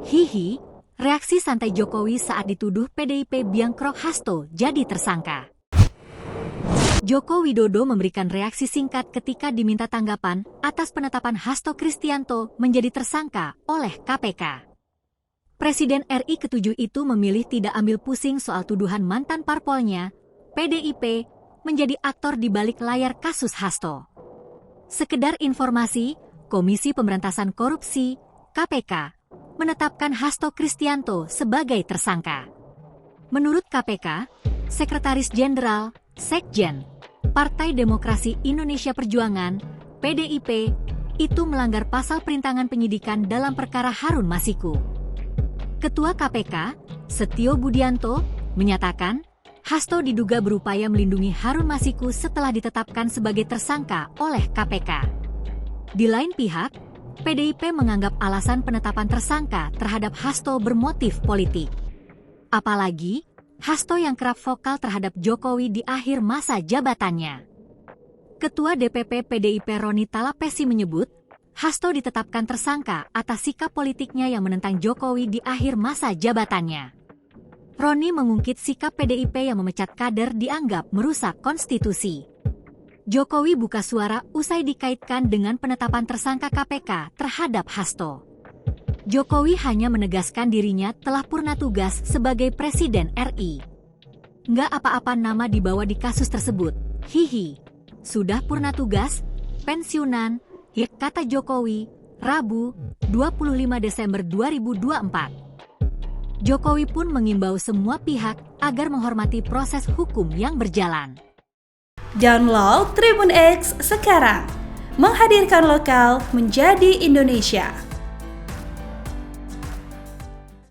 Hihi, reaksi santai Jokowi saat dituduh PDIP biangkrok Hasto jadi tersangka. Joko Widodo memberikan reaksi singkat ketika diminta tanggapan atas penetapan Hasto Kristianto menjadi tersangka oleh KPK. Presiden RI ke-7 itu memilih tidak ambil pusing soal tuduhan mantan parpolnya, PDIP, menjadi aktor di balik layar kasus Hasto. Sekedar informasi, Komisi Pemberantasan Korupsi, KPK, menetapkan Hasto Kristianto sebagai tersangka. Menurut KPK, Sekretaris Jenderal, Sekjen, Partai Demokrasi Indonesia Perjuangan, PDIP, itu melanggar pasal perintangan penyidikan dalam perkara Harun Masiku. Ketua KPK, Setio Budianto, menyatakan, Hasto diduga berupaya melindungi Harun Masiku setelah ditetapkan sebagai tersangka oleh KPK. Di lain pihak, PDIP menganggap alasan penetapan tersangka terhadap Hasto bermotif politik. Apalagi, Hasto yang kerap vokal terhadap Jokowi di akhir masa jabatannya. Ketua DPP PDIP Roni Talapesi menyebut, Hasto ditetapkan tersangka atas sikap politiknya yang menentang Jokowi di akhir masa jabatannya. Roni mengungkit sikap PDIP yang memecat kader dianggap merusak konstitusi. Jokowi buka suara usai dikaitkan dengan penetapan tersangka KPK terhadap Hasto. Jokowi hanya menegaskan dirinya telah purna tugas sebagai Presiden RI. Nggak apa-apa nama dibawa di kasus tersebut, hihi. Sudah purna tugas, pensiunan, ya kata Jokowi, Rabu, 25 Desember 2024. Jokowi pun mengimbau semua pihak agar menghormati proses hukum yang berjalan. Download Tribun X sekarang, menghadirkan lokal menjadi Indonesia.